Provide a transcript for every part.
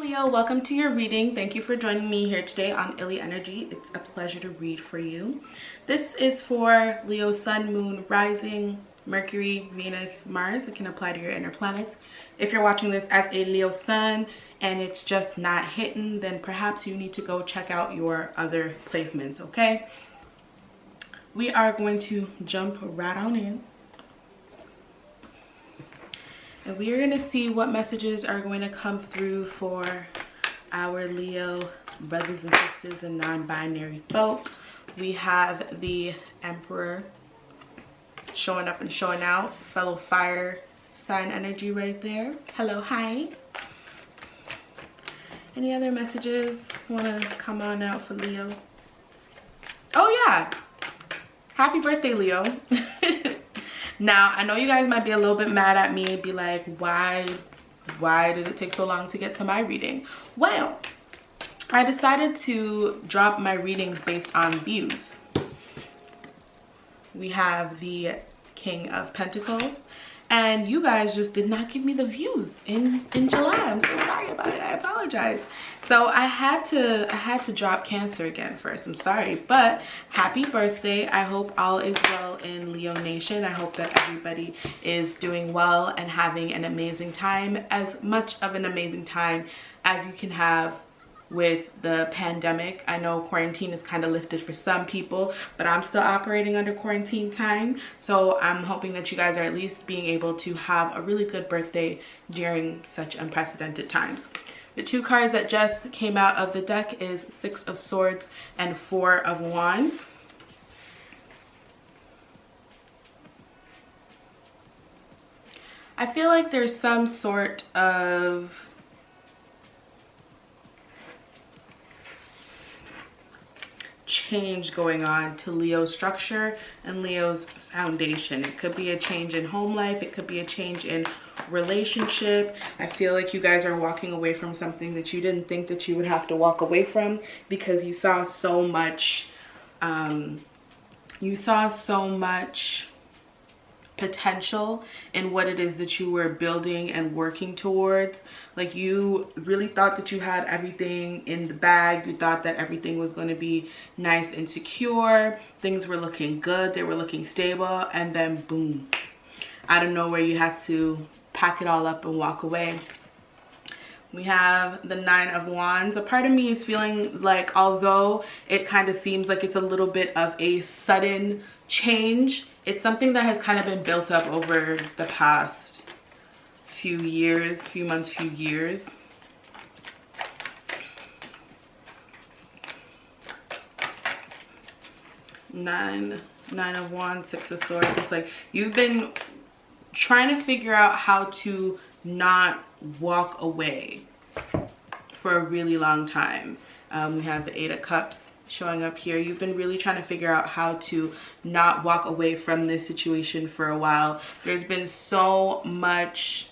Leo, welcome to your reading. Thank you for joining me here today on Illy Energy. It's a pleasure to read for you. This is for Leo, Sun, Moon, Rising, Mercury, Venus, Mars. It can apply to your inner planets. If you're watching this as a Leo Sun and it's just not hitting, then perhaps you need to go check out your other placements, okay? We are going to jump right on in. And we are going to see what messages are going to come through for our Leo brothers and sisters and non-binary folk. We have the Emperor showing up and showing out. Fellow fire sign energy right there. Hello, hi. Any other messages want to come on out for Leo? Oh yeah. Happy birthday, Leo. Now, I know you guys might be a little bit mad at me, be like, why did it take so long to get to my reading? Well, I decided to drop my readings based on views. We have the King of Pentacles, and you guys just did not give me the views in July. I'm so sorry about it. I apologize. So I had to drop Cancer again first. I'm sorry, but happy birthday. I hope all is well in Leo Nation. I hope that everybody is doing well and having an amazing time, as much of an amazing time as you can have with the pandemic. I know quarantine is kind of lifted for some people, but I'm still operating under quarantine time. So I'm hoping that you guys are at least being able to have a really good birthday during such unprecedented times. The two cards that just came out of the deck is Six of Swords and Four of Wands. I feel like there's some sort of change going on to Leo's structure and Leo's foundation. It could be a change in home life. It could be a change in relationship. I feel like you guys are walking away from something that you didn't think that you would have to walk away from, because you saw so much potential in what it is that you were building and working towards. Like, you really thought that you had everything in the bag. You thought that everything was going to be nice and secure. Things were looking good. They were looking stable. And then boom, out of nowhere, you had to pack it all up and walk away. We have the Nine of Wands. A part of me is feeling like, although it kind of seems like it's a little bit of a sudden change, it's something that has kind of been built up over the past few months, few years. Nine of Wands, Six of Swords. It's like you've been trying to figure out how to not walk away for a really long time. We have the Eight of Cups showing up here. You've been really trying to figure out how to not walk away from this situation for a while. There's been so much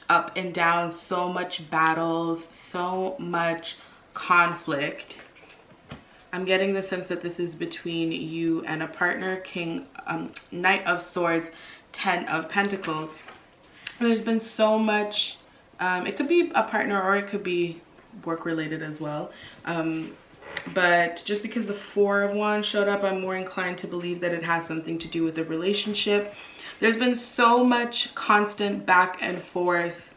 up and down, so much battles, so much conflict. I'm getting the sense that this is between you and a partner. Knight of Swords, Ten of Pentacles. There's been so much, it could be a partner or it could be work related as well. But just because the Four of Wands showed up, I'm more inclined to believe that it has something to do with a relationship. There's been so much constant back and forth,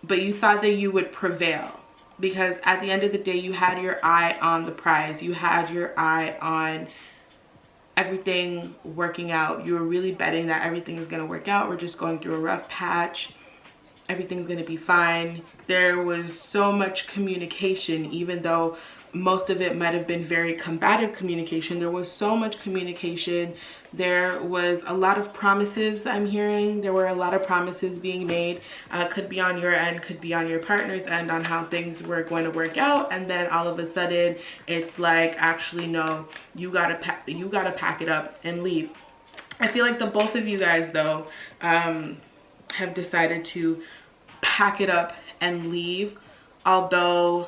but you thought that you would prevail, because at the end of the day, you had your eye on the prize. You had your eye on everything working out. You were really betting that everything is going to work out. We're just going through a rough patch. Everything's going to be fine. There was so much communication, even though most of it might have been very combative communication. There was so much communication. There was a lot of promises I'm hearing. There were a lot of promises being made. Could be on your end, could be on your partner's end, on how things were going to work out. And then all of a sudden, it's like, actually, no, you gotta pack it up and leave. I feel like the both of you guys, though, have decided to pack it up and leave, although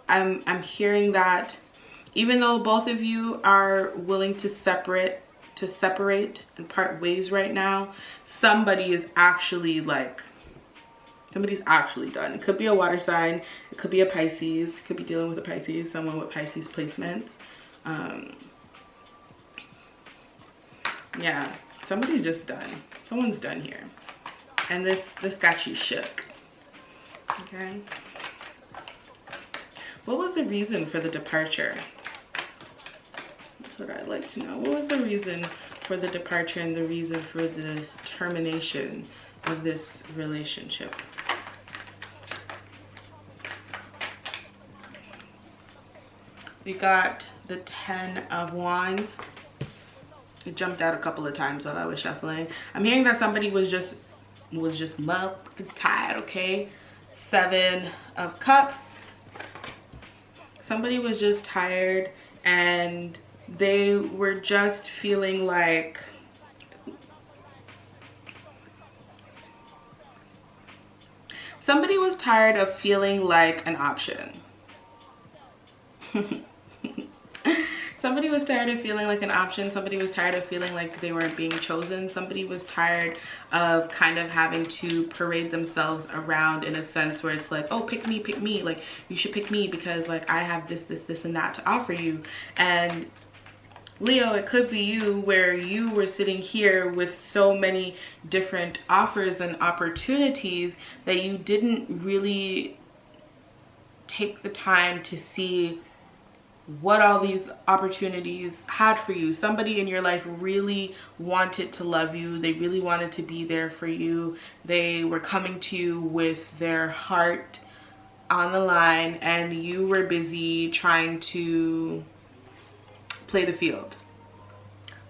I'm hearing that even though both of you are willing to separate and part ways right now, somebody is actually like Somebody's actually done. It could be a water sign. It could be a Pisces. It could be dealing with a Pisces, someone with Pisces placements. Yeah, somebody's just done. Someone's done here. And this got you shook. Okay. What was the reason for the departure? That's what I'd like to know. What was the reason for the departure and the reason for the termination of this relationship? We got the 10 of Wands. It jumped out a couple of times while I was shuffling. I'm hearing that somebody was just motherfucking tired, okay? 7 of Cups. Somebody was just tired and they were just feeling like somebody was tired of feeling like an option. Somebody was tired of feeling like an option. Somebody was tired of feeling like they weren't being chosen. Somebody was tired of kind of having to parade themselves around in a sense where it's like, oh, pick me. Like, you should pick me because like I have this and that to offer you. And Leo, it could be you where you were sitting here with so many different offers and opportunities that you didn't really take the time to see what all these opportunities had for you. Somebody in your life really wanted to love you. They really wanted to be there for you. They were coming to you with their heart on the line and you were busy trying to play the field.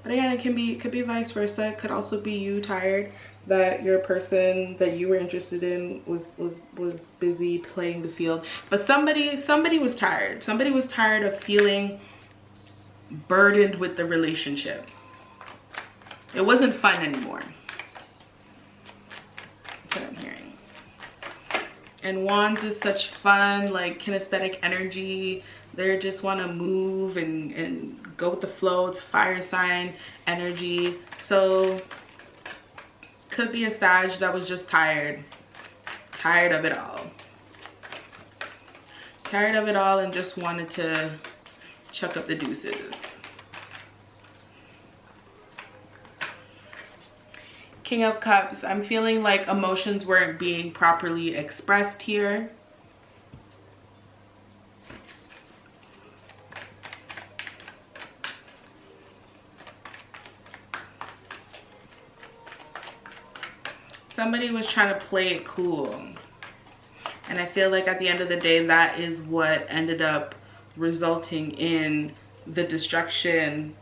But again, it could be vice versa. It could also be you tired that your person that you were interested in was busy playing the field. But somebody was tired. Somebody was tired of feeling burdened with the relationship. It wasn't fun anymore. That's what I'm hearing. And Wands is such fun, like kinesthetic energy. They just want to move and go with the flow. It's fire sign energy. So could be a Sag that was just tired of it all. Tired of it all and just wanted to chuck up the deuces. King of Cups, I'm feeling like emotions weren't being properly expressed here. Somebody was trying to play it cool. And I feel like at the end of the day, that is what ended up resulting in the destruction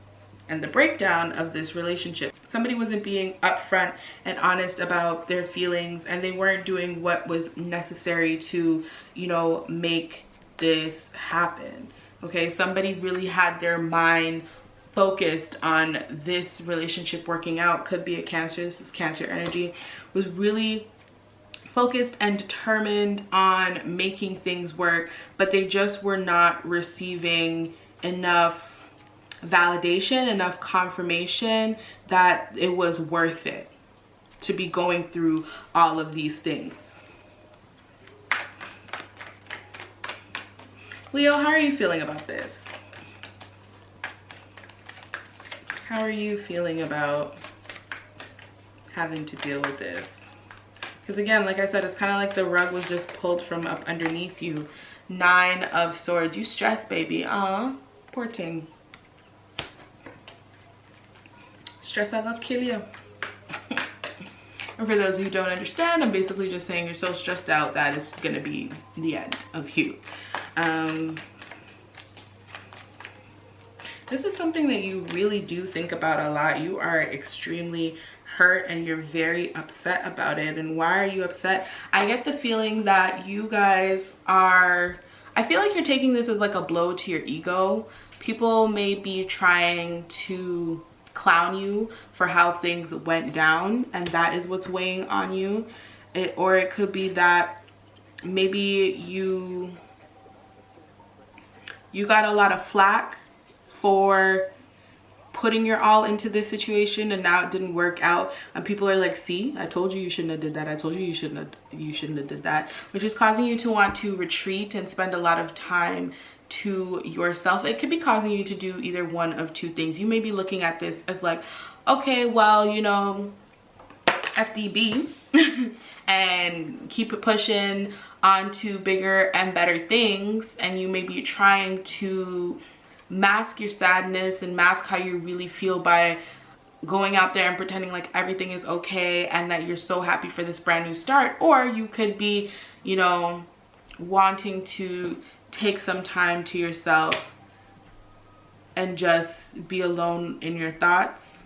and the breakdown of this relationship. Somebody wasn't being upfront and honest about their feelings, and they weren't doing what was necessary to, you know, make this happen. Okay, somebody really had their mind focused on this relationship working out. Could be a Cancer. This is Cancer energy. Was really focused and determined on making things work, but they just were not receiving enough validation, enough confirmation that it was worth it to be going through all of these things. Leo, how are you feeling about this? How are you feeling about having to deal with this? Because again, like I said, it's kind of like the rug was just pulled from up underneath you. 9 of Swords. You stress, baby. Poor thing. Stress I love kill you. And for those who don't understand, I'm basically just saying you're so stressed out that it's going to be the end of you. This is something that you really do think about a lot. You are extremely hurt and you're very upset about it. And why are you upset? I get the feeling that you guys are, I feel like you're taking this as like a blow to your ego. People may be trying to clown you for how things went down, and that is what's weighing on you. Or it could be that maybe you got a lot of flack for putting your all into this situation and now it didn't work out, and people are like, see, I told you you shouldn't have did that, I told you you shouldn't have did that, which is causing you to want to retreat and spend a lot of time to yourself. It could be causing you to do either one of two things. You may be looking at this as like, okay, well, you know, FDB and keep it pushing on to bigger and better things, and you may be trying to mask your sadness and mask how you really feel by going out there and pretending like everything is okay and that you're so happy for this brand new start. Or you could be, you know, wanting to take some time to yourself and just be alone in your thoughts.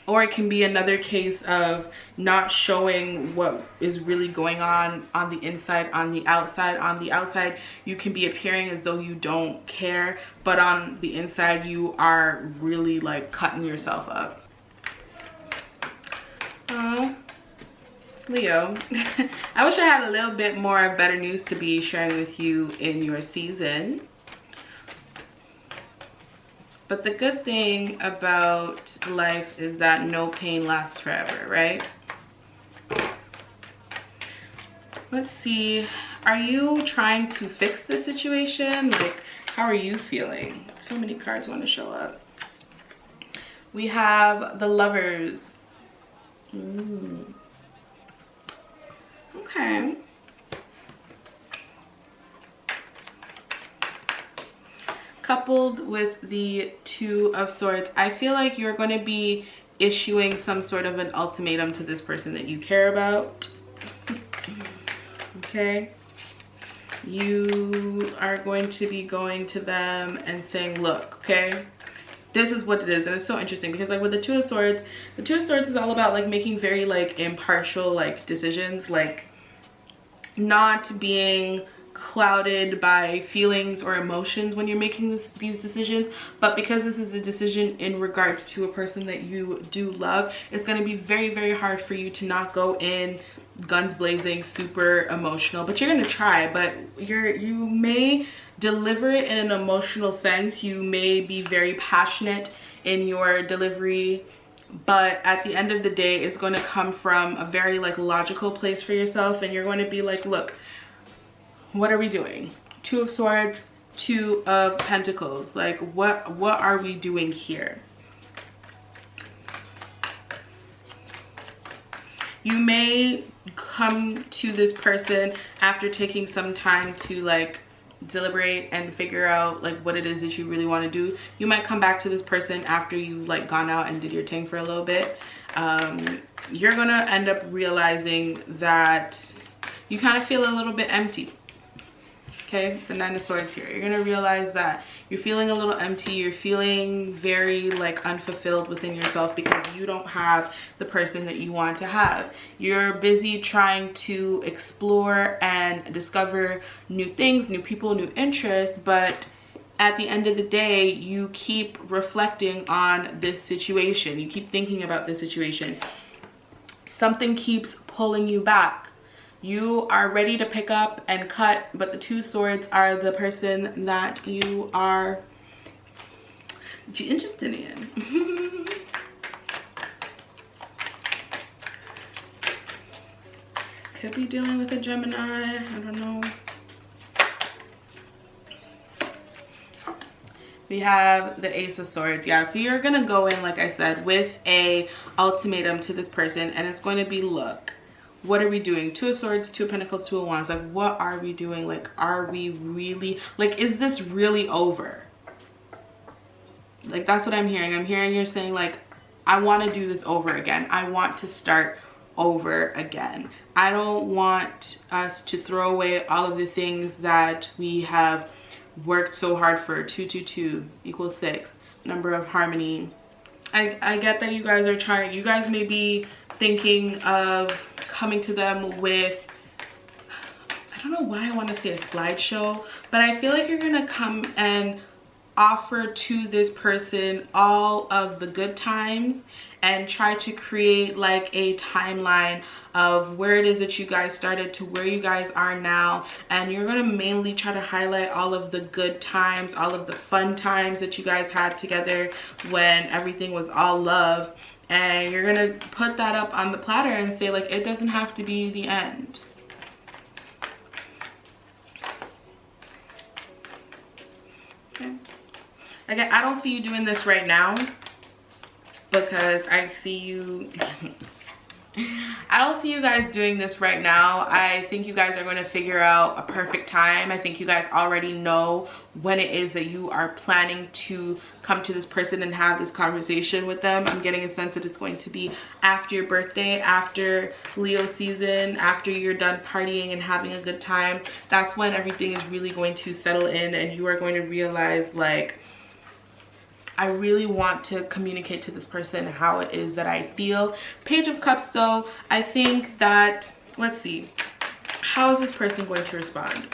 Or it can be another case of not showing what is really going on the inside, on the outside. On the outside, you can be appearing as though you don't care, but on the inside, you are really like cutting yourself up. Oh, Leo, I wish I had a little bit more better news to be sharing with you in your season. But the good thing about life is that no pain lasts forever, right? Let's see. Are you trying to fix the situation? Like, how are you feeling? So many cards want to show up. We have the Lovers. Okay. Coupled with the Two of Swords, I feel like you're going to be issuing some sort of an ultimatum to this person that you care about. Okay, you are going to be going to them and saying, look, okay, this is what it is. And it's so interesting because like with the Two of Swords, the Two of Swords is all about like making very like impartial like decisions, like not being clouded by feelings or emotions when you're making these decisions. But because this is a decision in regards to a person that you do love, it's going to be very, very hard for you to not go in guns blazing, super emotional. But you're going to try, but you may deliver it in an emotional sense. You may be very passionate in your delivery, but at the end of the day, it's going to come from a very like logical place for yourself, and you're going to be like, look, what are we doing? Two of Swords, Two of Pentacles. Like, what are we doing here? You may come to this person after taking some time to like deliberate and figure out like what it is that you really want to do. You might come back to this person after you've like gone out and did your thing for a little bit. You're gonna end up realizing that you kind of feel a little bit empty. Okay, the Nine of Swords here. You're gonna realize that you're feeling a little empty. You're feeling very like unfulfilled within yourself because you don't have the person that you want to have. You're busy trying to explore and discover new things, new people, new interests, but at the end of the day, you keep reflecting on this situation. You keep thinking about this situation. Something keeps pulling you back. You are ready to pick up and cut, but the Two Swords are the person that you are interested in. Could be dealing with a Gemini, I don't know. We have the Ace of Swords. Yeah, so you're gonna go in, like I said, with a ultimatum to this person, and it's going to be, look, what are we doing? Two of Swords, Two of Pentacles, Two of Wands. Like, what are we doing? Like, are we really, like, is this really over? Like, that's what I'm hearing. I'm hearing you're saying, like, I want to do this over again. I want to start over again. I don't want us to throw away all of the things that we have worked so hard for. 2, 2, 2 equals 6. Number of harmony. I get that you guys are trying. You guys may be thinking of coming to them with, I don't know why I want to say a slideshow, but I feel like you're gonna come and offer to this person all of the good times and try to create like a timeline of where it is that you guys started to where you guys are now. And you're going to mainly try to highlight all of the good times, all of the fun times that you guys had together when everything was all love. And you're going to put that up on the platter and say like, it doesn't have to be the end. Okay. Again, I don't see you doing this right now because I see you I don't see you guys doing this right now. I think you guys are going to figure out a perfect time. I think you guys already know when it is that you are planning to come to this person and have this conversation with them. I'm getting a sense that it's going to be after your birthday, after Leo season, after you're done partying and having a good time. That's when everything is really going to settle in and you are going to realize like, I really want to communicate to this person how it is that I feel. Page of Cups though, I think that, let's see, how is this person going to respond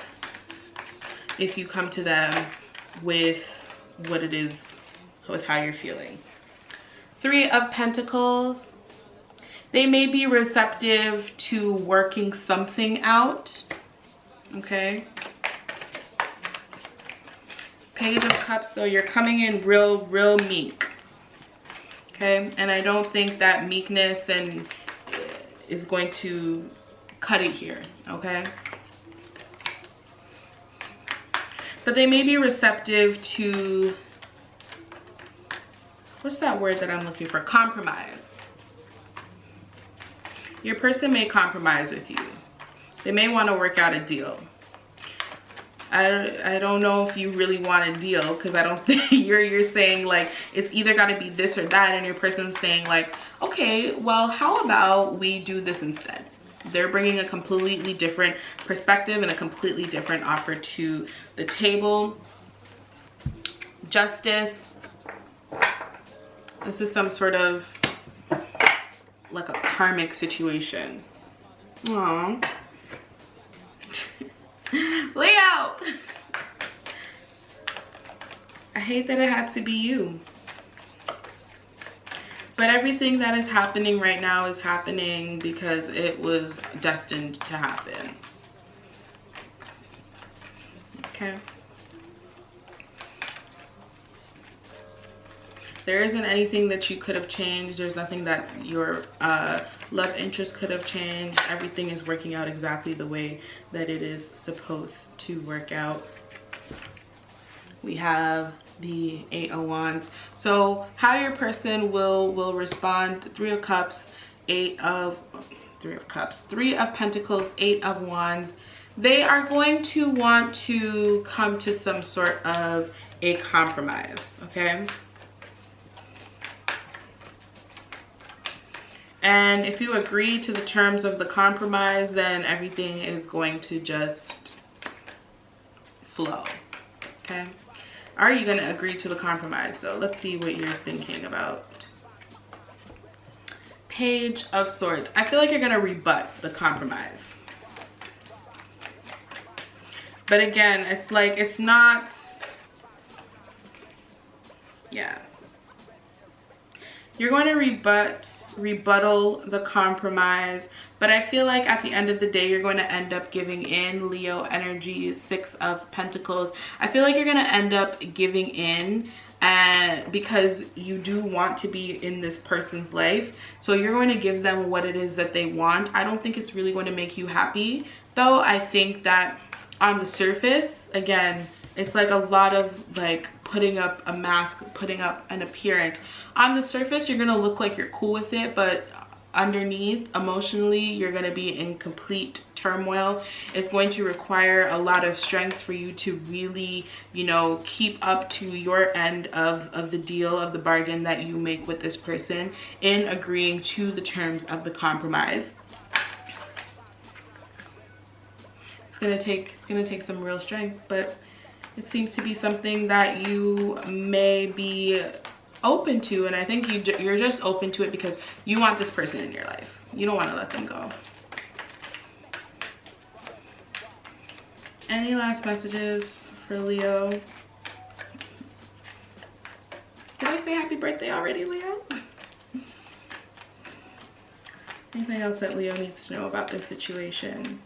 if you come to them with what it is, with how you're feeling? Three of Pentacles, they may be receptive to working something out, okay? Page of Cups though, you're coming in real meek, okay? And I don't think that meekness and is going to cut it here, okay? But they may be receptive to, what's that word that I'm looking for? Compromise. Your person may compromise with you. They may want to work out a deal. I don't know if you really want a deal, because I don't think you're saying like it's either got to be this or that, and your person's saying like, okay, well, how about we do this instead? They're bringing a completely different perspective and a completely different offer to the table. Justice. This is some sort of like a karmic situation. Aww. Leo! I hate that it had to be you. But everything that is happening right now is happening because it was destined to happen. Okay. There isn't anything that you could have changed. There's nothing that your love interest could have changed. Everything is working out exactly the way that it is supposed to work out. We have the 8 of Wands. So how your person will respond: 3 of Cups, 3 of Pentacles, 8 of Wands. They are going to want to come to some sort of a compromise, okay? And if you agree to the terms of the compromise, then everything is going to just flow, okay? Are you going to agree to the compromise? So let's see what you're thinking about. Page of Swords. I feel like you're going to rebut the compromise. But again, it's like, it's not, yeah. You're going to rebuttal the compromise, but I feel like at the end of the day you're going to end up giving in. Leo energy, 6 of Pentacles. I feel like you're going to end up giving in, and because you do want to be in this person's life, so you're going to give them what it is that they want. I don't think it's really going to make you happy though. I think that on the surface, again, it's like a lot of like putting up a mask, putting up an appearance. On the surface, you're gonna look like you're cool with it, but underneath, emotionally, you're gonna be in complete turmoil. It's going to require a lot of strength for you to really, you know, keep up to your end of the deal, of the bargain that you make with this person in agreeing to the terms of the compromise. It's gonna take some real strength, but it seems to be something that you may be open to, and I think you're just open to it because you want this person in your life. You don't want to let them go. Any last messages for Leo? Did I say happy birthday already, Leo? Anything else that Leo needs to know about this situation?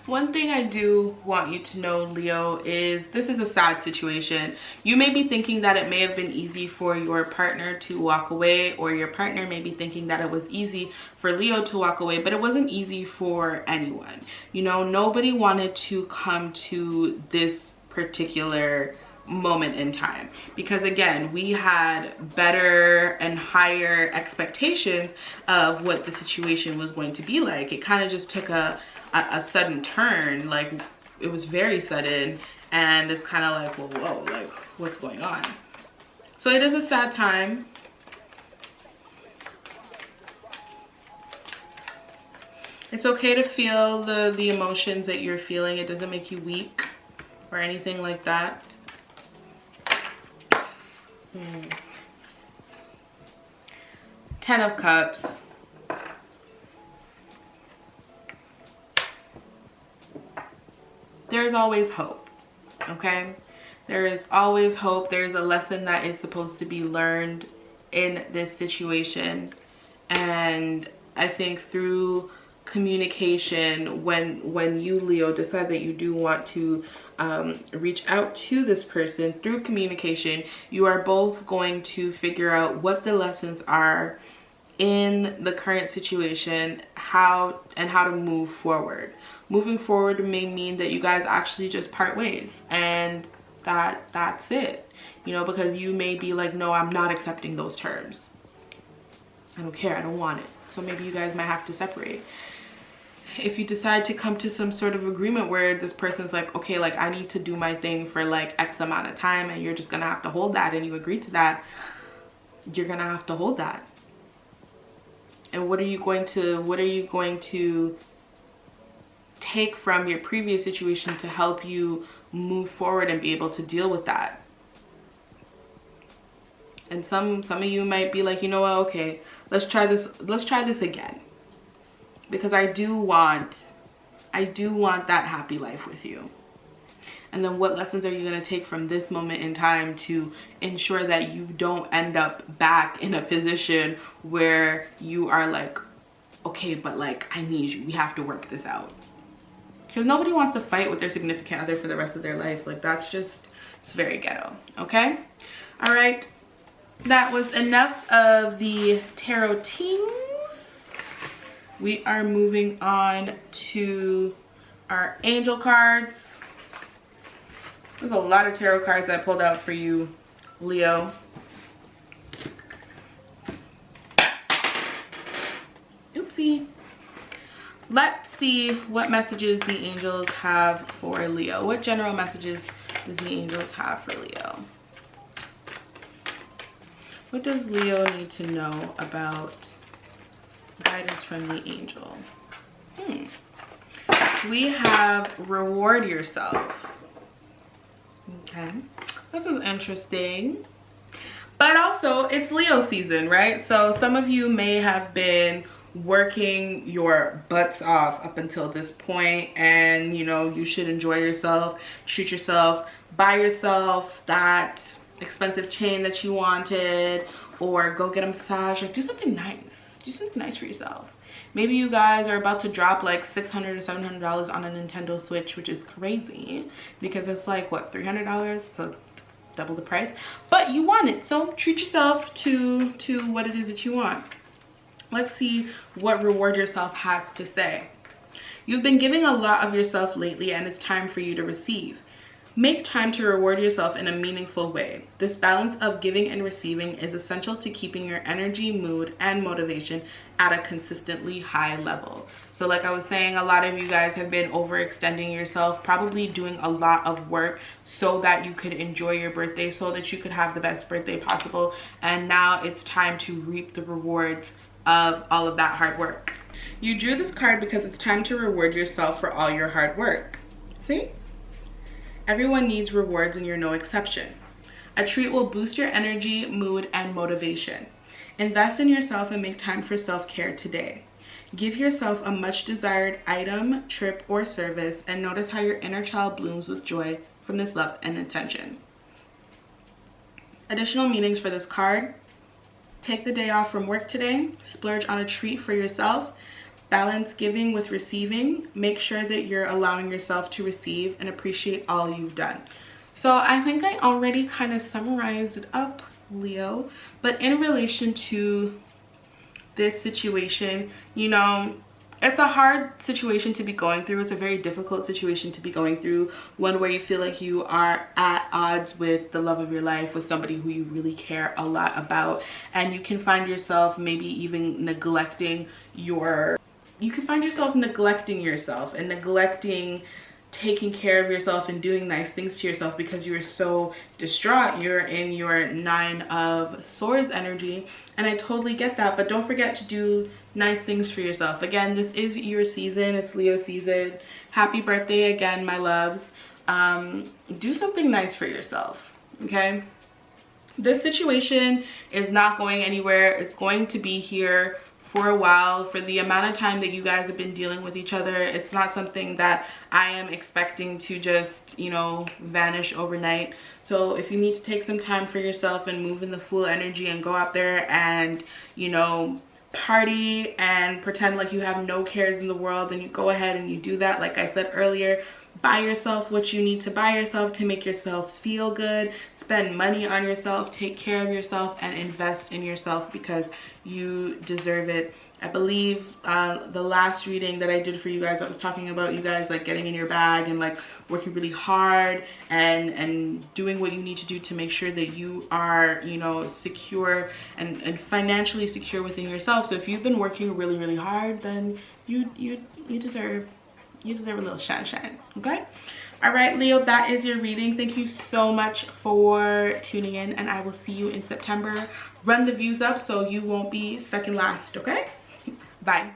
One thing I do want you to know, Leo, is this is a sad situation. You may be thinking that it may have been easy for your partner to walk away, or your partner may be thinking that it was easy for Leo to walk away, but it wasn't easy for anyone. You know, nobody wanted to come to this particular moment in time, because again, we had better and higher expectations of what the situation was going to be like. It kind of just took a sudden turn. Like, it was very sudden, and it's kind of like, well, whoa, like, what's going on? So it is a sad time. It's okay to feel the emotions that you're feeling. It doesn't make you weak or anything like that. Ten of Cups. There's always hope, okay? There is always hope. There's a lesson that is supposed to be learned in this situation. And I think through communication, when you, Leo, decide that you do want to reach out to this person, through communication, you are both going to figure out what the lessons are in the current situation, how to move forward. Moving forward may mean that you guys actually just part ways, and that's it. You know, because you may be like, no, I'm not accepting those terms. I don't care, I don't want it. So maybe you guys might have to separate. If you decide to come to some sort of agreement where this person's like, okay, like, I need to do my thing for like X amount of time, and you're just gonna have to hold that, and you agree to that, you're gonna have to hold that. And what are you going to take from your previous situation to help you move forward and be able to deal with that? And some of you might be like, you know what, okay, let's try this again, because I do want that happy life with you. And then what lessons are you going to take from this moment in time to ensure that you don't end up back in a position where you are like, okay, but like, I need you, we have to work this out? Because nobody wants to fight with their significant other for the rest of their life. Like, that's just, it's very ghetto. Okay, all right, that was enough of the tarot teams. We are moving on to our angel cards. There's a lot of tarot cards I pulled out for you, Leo. Oopsie. Let's see what messages the angels have for Leo. What general messages does the angels have for Leo? What does Leo need to know about guidance from the angel? We have reward yourself. Okay, this is interesting. But also, it's Leo season, right? So some of you may have been working your butts off up until this point, and you know, you should enjoy yourself, treat yourself, buy yourself that expensive chain that you wanted, or go get a massage. Like, do something nice. Do something nice for yourself. Maybe you guys are about to drop like $600 or $700 on a Nintendo Switch, which is crazy because it's like, what, $300? So double the price. But you want it, so treat yourself to what it is that you want. Let's see what reward yourself has to say. You've been giving a lot of yourself lately, and it's time for you to receive. Make time to reward yourself in a meaningful way. This balance of giving and receiving is essential to keeping your energy, mood, and motivation at a consistently high level. So like I was saying, a lot of you guys have been overextending yourself, probably doing a lot of work so that you could enjoy your birthday, so that you could have the best birthday possible. And now it's time to reap the rewards of all of that hard work. You drew this card because it's time to reward yourself for all your hard work. See? Everyone needs rewards, and you're no exception. A treat will boost your energy, mood, and motivation. Invest in yourself and make time for self-care today. Give yourself a much desired item, trip, or service, and notice how your inner child blooms with joy from this love and intention. Additional meanings for this card: take the day off from work today, splurge on a treat for yourself, balance giving with receiving, make sure that you're allowing yourself to receive and appreciate all you've done. So I think I already kind of summarized it up, Leo, but in relation to this situation, you know, it's a hard situation to be going through. It's a very difficult situation to be going through, one where you feel like you are at odds with the love of your life, with somebody who you really care a lot about, and you can find yourself maybe even neglecting yourself and neglecting taking care of yourself and doing nice things to yourself because you are so distraught. You're in your 9 of Swords energy, and I totally get that, but don't forget to do nice things for yourself. Again, this is your season. It's Leo season. Happy birthday again, my loves. Do something nice for yourself, okay? This situation is not going anywhere. It's going to be here for a while. For the amount of time that you guys have been dealing with each other, it's not something that I am expecting to just, you know, vanish overnight. So if you need to take some time for yourself and move in the Fool energy and go out there and, you know, party and pretend like you have no cares in the world, then you go ahead and you do that. Like I said earlier, buy yourself what you need to buy yourself to make yourself feel good. Spend money on yourself, take care of yourself, and invest in yourself because you deserve it. I believe the last reading that I did for you guys, I was talking about you guys like getting in your bag and like working really hard and doing what you need to do to make sure that you are, you know, secure and financially secure within yourself. So if you've been working really, really hard, then you deserve a little shine, okay? All right, Leo, that is your reading. Thank you so much for tuning in, and I will see you in September. Run the views up so you won't be second last, okay? Bye.